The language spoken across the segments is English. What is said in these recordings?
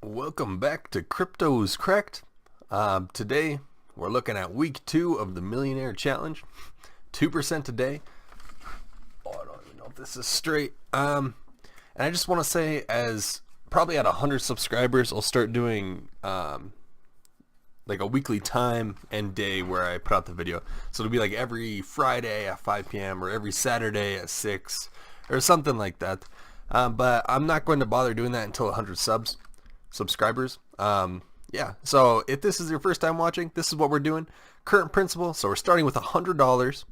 Welcome back to Crypto's Cracked. Today we're looking at week 2 of the Millionaire Challenge. 2% a day. Oh, I don't even know if this is straight. And I just want to say, as probably at 100 subscribers, I'll start doing like a weekly time and day where I put out the video. So it'll be like every Friday at 5 p.m. or every Saturday at 6 or something like that. But I'm not going to bother doing that until 100 subscribers. Yeah, so if this is your first time watching, this is what we're doing. Current principle, so we're starting with $100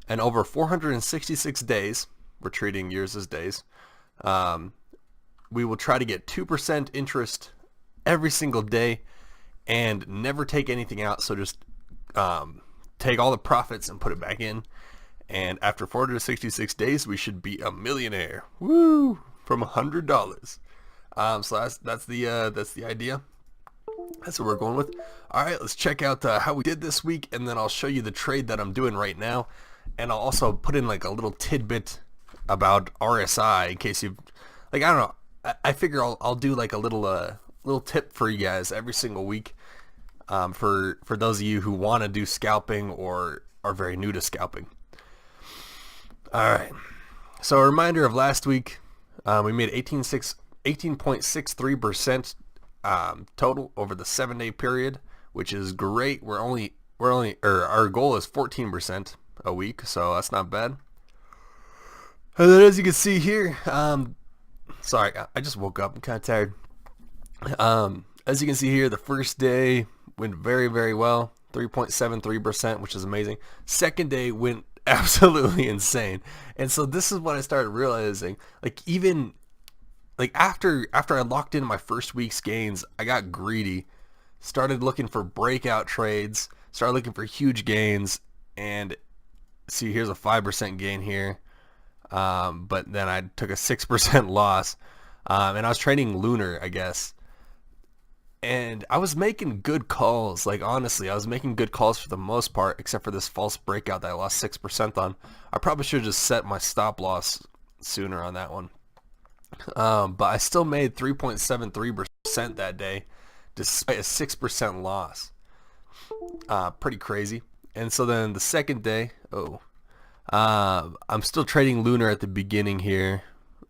and over 466 days, we're treating years as days, we will try to get 2% interest every single day and never take anything out. So just take all the profits and put it back in, and after 466 days we should be a millionaire. Woo! From $100. So that's the idea. That's what we're going with. All right, let's check out how we did this week, and then I'll show you the trade that I'm doing right now, and I'll also put in like a little tidbit about RSI in case you, like, I don't know. I figure I'll do like a little tip for you guys every single week, for those of you who want to do scalping or are very new to scalping. All right. So a reminder of last week, we made 18.63% total over the 7-day period, which is great. Our goal is 14% a week, so that's not bad. And then as you can see here, sorry, I just woke up. I'm kind of tired. As you can see here, the first day went very, very well, 3.73%, which is amazing. Second day went absolutely insane. And so this is what I started realizing, like, even like after I locked in my first week's gains, I got greedy, started looking for breakout trades, started looking for huge gains, and see, here's a 5% gain here, but then I took a 6% loss, and I was trading Lunar, I guess, and I was making good calls. Like, honestly, I was making good calls for the most part, except for this false breakout that I lost 6% on. I probably should have just set my stop loss sooner on that one. But I still made 3.73% that day, despite a 6% loss. Pretty crazy. And so then the second day, I'm still trading Lunar at the beginning here.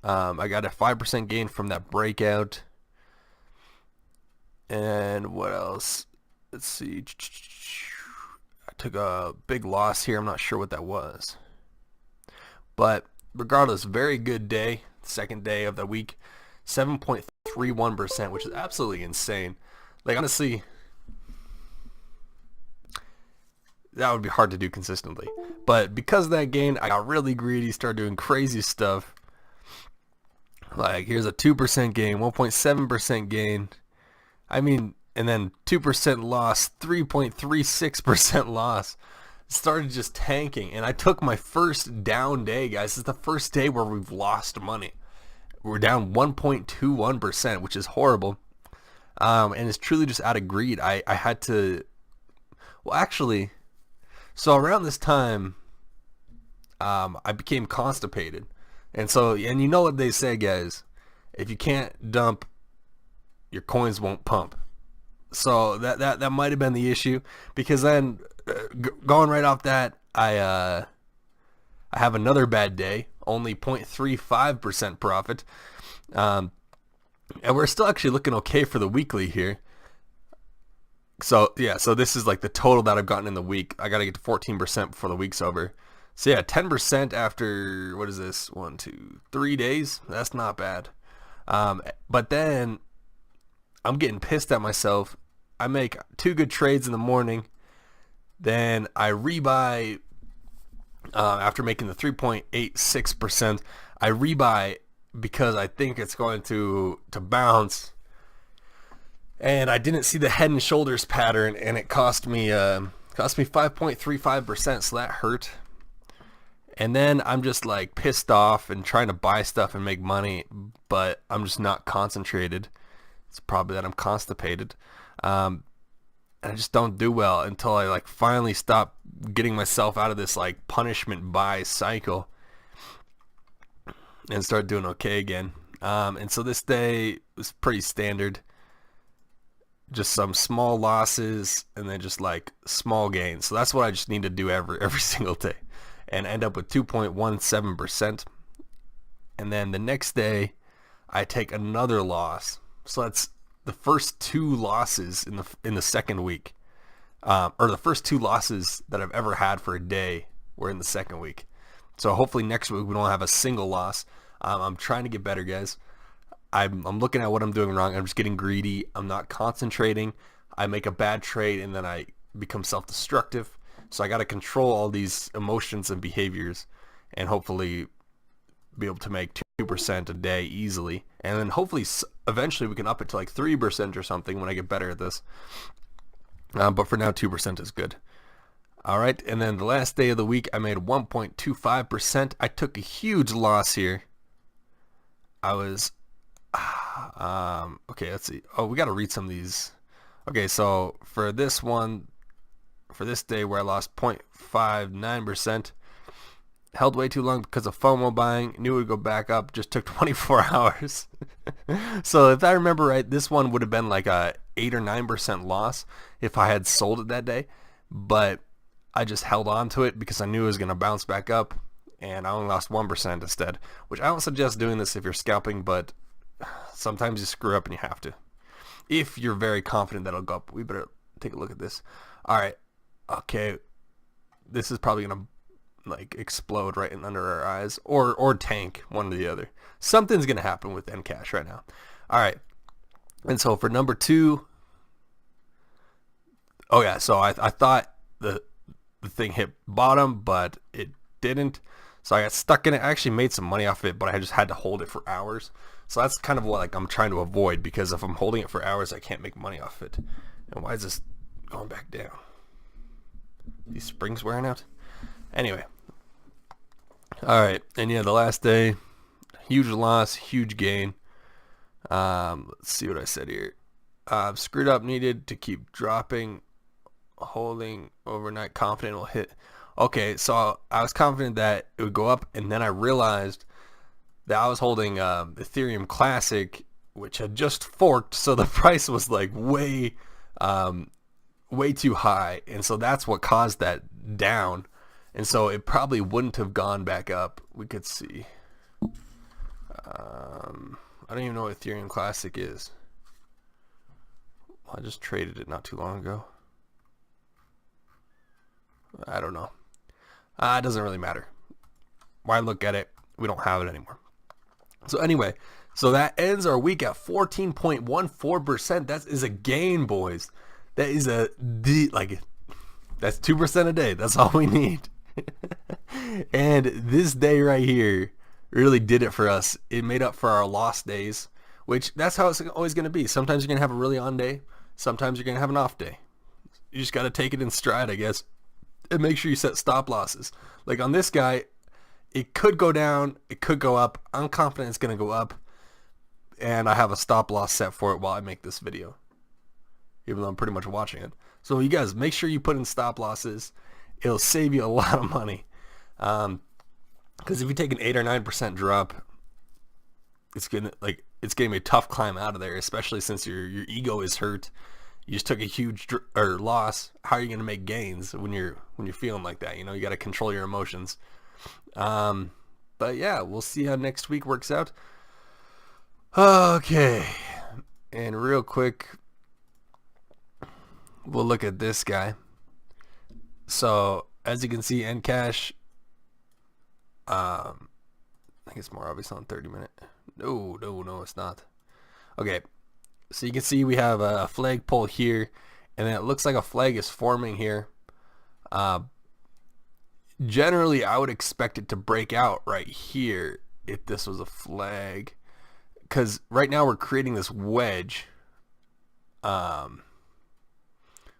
I got a 5% gain from that breakout. And what else? Let's see. I took a big loss here. I'm not sure what that was. But regardless, very good day. Second day of the week, 7.31%, which is absolutely insane. Like, honestly, that would be hard to do consistently. But because of that gain, I got really greedy, started doing crazy stuff. Like, here's a 2% gain, 1.7% gain. I mean, and then 2% loss, 3.36% loss. Started just tanking, and I took my first down day, guys. This is the first day where we've lost money. We're down 1.21%, which is horrible, and it's truly just out of greed. I had to, well, actually, so around this time, I became constipated, and you know what they say, guys, if you can't dump, your coins won't pump. So that might have been the issue, because then going right off that, I have another bad day, only 0.35% profit, and we're still actually looking okay for the weekly here. So yeah, so this is like the total that I've gotten in the week. I gotta get to 14% before the week's over. So yeah, 10% after, what is this, 1, 2, 3 days? That's not bad. But then I'm getting pissed at myself. I make 2 good trades in the morning, then I rebuy, after making the 3.86%, I rebuy because I think it's going to bounce, and I didn't see the head and shoulders pattern, and it cost me 5.35%, so that hurt. And then I'm just like pissed off and trying to buy stuff and make money, but I'm just not concentrated. It's probably that I'm constipated. And I just don't do well until I like finally stop getting myself out of this like punishment buy cycle and start doing okay again. And so this day was pretty standard. just some small losses and then just like small gains. So that's what I just need to do every single day and end up with 2.17%. And then the next day I take another loss. So that's the first two losses in the second week. Or the first two losses that I've ever had for a day were in the second week. So hopefully next week we don't have a single loss. I'm trying to get better, guys. I'm looking at what I'm doing wrong. I'm just getting greedy. I'm not concentrating. I make a bad trade and then I become self-destructive. So I got to control all these emotions and behaviors and hopefully be able to make 2% a day easily. And then hopefully eventually we can up it to like 3% or something when I get better at this. But for now, 2% is good. All right. And then the last day of the week, I made 1.25%. I took a huge loss here. I was... okay, let's see. Oh, we got to read some of these. Okay, so for this one, for this day where I lost 0.59%, held way too long because of FOMO buying, knew it would go back up, just took 24 hours. So if I remember right, this one would have been like a 8 or 9% loss if I had sold it that day, but I just held on to it because I knew it was going to bounce back up, and I only lost 1% instead, which I don't suggest doing this if you're scalping, but sometimes you screw up and you have to. If you're very confident that it'll go up, we better take a look at this. All right. Okay. This is probably going to like explode right in under our eyes or tank, one or the other. Something's going to happen with Encash right now. All right. And so for number 2, oh yeah, so I thought the thing hit bottom, but it didn't. So I got stuck in it. I actually made some money off it, but I just had to hold it for hours. So that's kind of what like I'm trying to avoid, because if I'm holding it for hours, I can't make money off it. And why is this going back down? These springs wearing out? Anyway. All right. And yeah, the last day, huge loss, huge gain. Let's see what I said here. Screwed up, needed to keep dropping, holding overnight, confident will hit. Okay, so I was confident that it would go up, and then I realized that I was holding Ethereum Classic, which had just forked, so the price was like way too high, and so that's what caused that down, and so it probably wouldn't have gone back up. We could see. I don't even know what Ethereum Classic is. I just traded it not too long ago. I don't know. It doesn't really matter. Why look at it? We don't have it anymore. So anyway, so that ends our week at 14.14%. That is a gain, boys. That is that's 2% a day. That's all we need. And this day right here really did it for us. It made up for our lost days, which that's how it's always going to be. Sometimes you're going to have a really on day. Sometimes you're going to have an off day. You just got to take it in stride, I guess. And make sure you set stop losses. Like on this guy, it could go down, it could go up. I'm confident it's going to go up, and I have a stop loss set for it while I make this video, even though I'm pretty much watching it. So you guys, make sure you put in stop losses. It'll save you a lot of money. Because if you take an 8 or 9% drop, it's going to be a tough climb out of there, especially since your ego is hurt. You just took a huge loss. How are you going to make gains when you're feeling like that? You know, you got to control your emotions. But yeah, we'll see how next week works out. Okay, and real quick, we'll look at this guy. So as you can see, Encash. I think it's more obvious on 30-minute. No, it's not. Okay. So you can see we have a flag pole here, and then it looks like a flag is forming here. Generally, I would expect it to break out right here if this was a flag, because right now we're creating this wedge,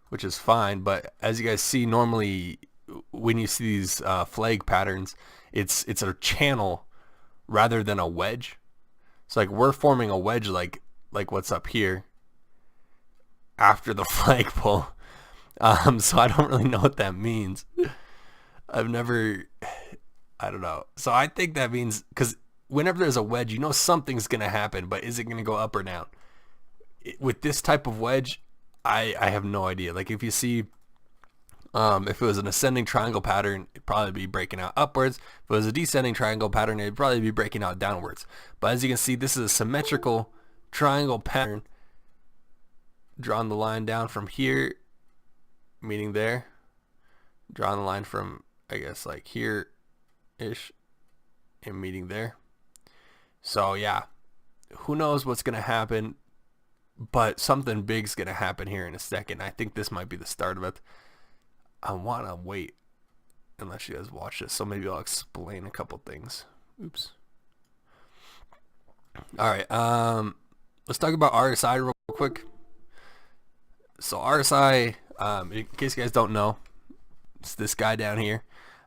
which is fine. But as you guys see, normally when you see these flag patterns, it's a channel rather than a wedge. So like we're forming a wedge like what's up here after the flagpole. So I don't really know what that means. I don't know. So I think that means, because whenever there's a wedge, you know something's going to happen, but is it going to go up or down? With this type of wedge, I have no idea. Like if you see, if it was an ascending triangle pattern, it'd probably be breaking out upwards. If it was a descending triangle pattern, it'd probably be breaking out downwards. But as you can see, this is a symmetrical triangle pattern. Drawing the line down from here, meeting there. Drawing the line from, I guess, like here-ish, and meeting there. So yeah, who knows what's going to happen, but something big's going to happen here in a second. I think this might be the start of it. I want to wait and let you guys watch this, so maybe I'll explain a couple things. Oops. Alright, let's talk about RSI real quick. So RSI, in case you guys don't know, it's this guy down here.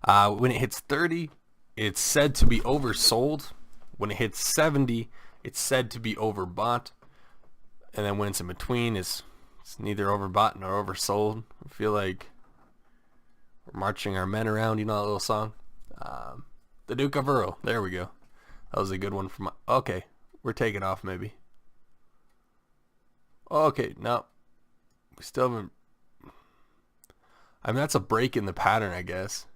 When it hits 30, it's said to be oversold. When it hits 70, it's said to be overbought. And then when it's in between, it's neither overbought nor oversold. I feel like we're marching our men around, you know that little song? The Duke of Earl. There we go. That was a good one for my... Okay, we're taking off maybe. Okay, no. We still haven't... I mean, that's a break in the pattern, I guess.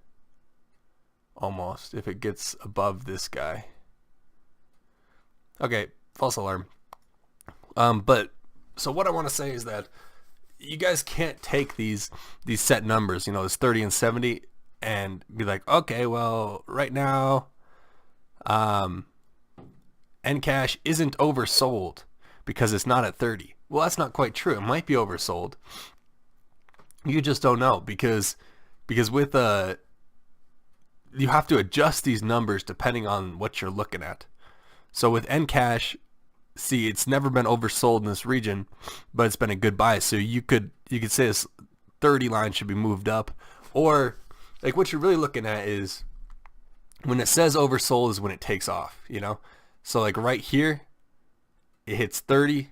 Almost, if it gets above this guy. Okay, false alarm. But so what I want to say is that you guys can't take these set numbers, you know, this 30 and 70, and be like, okay, well, right now, Ncash isn't oversold because it's not at 30. Well, that's not quite true. It might be oversold. You just don't know because with you have to adjust these numbers depending on what you're looking at. So with Ncash, see, it's never been oversold in this region, but it's been a good buy. So you could say this 30 line should be moved up, or like what you're really looking at is when it says oversold is when it takes off, you know? So like right here, it hits 30,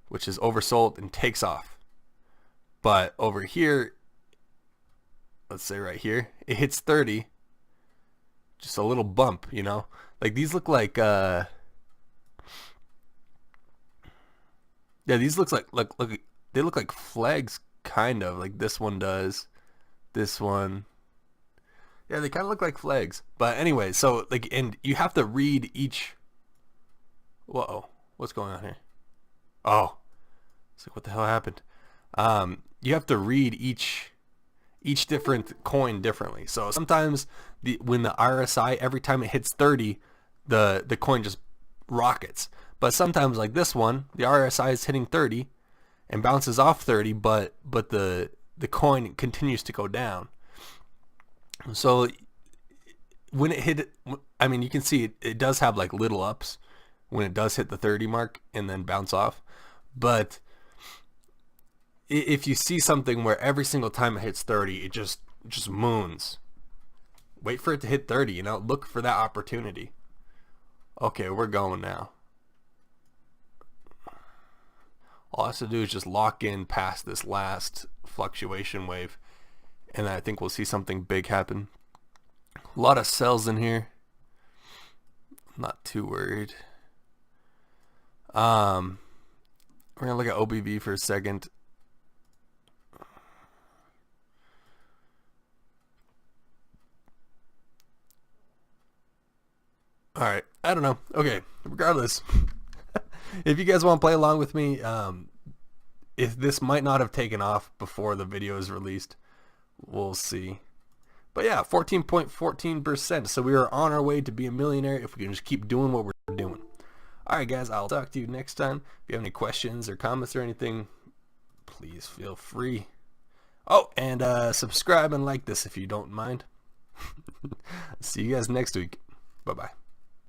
which is oversold, and takes off. But over here, let's say right here, it hits 30, just a little bump, you know? Like these look like yeah, these looks like look they look like flags, kind of like this one does, this one. Yeah, they kind of look like flags. But anyway, so like, and you have to read each. Whoa, what's going on here? Oh, it's like, what the hell happened? You have to read each different coin differently. So sometimes when the RSI, every time it hits 30, the coin just rockets. But sometimes like this one, the RSI is hitting 30 and bounces off 30, but the coin continues to go down. So when it hit, I mean, you can see it does have like little ups when it does hit the 30 mark and then bounce off. But if you see something where every single time it hits 30, it just moons, wait for it to hit 30, you know, look for that opportunity. Okay, we're going now. All I have to do is just lock in past this last fluctuation wave, and I think we'll see something big happen. A lot of sells in here. Not too worried. We're gonna look at OBV for a second. Alright, I don't know. Okay, regardless, if you guys want to play along with me, if this might not have taken off before the video is released, we'll see. But yeah, 14.14%. So we are on our way to be a millionaire if we can just keep doing what we're doing. Alright guys, I'll talk to you next time. If you have any questions or comments or anything, please feel free. Oh, and subscribe and like this if you don't mind. See you guys next week. Bye-bye.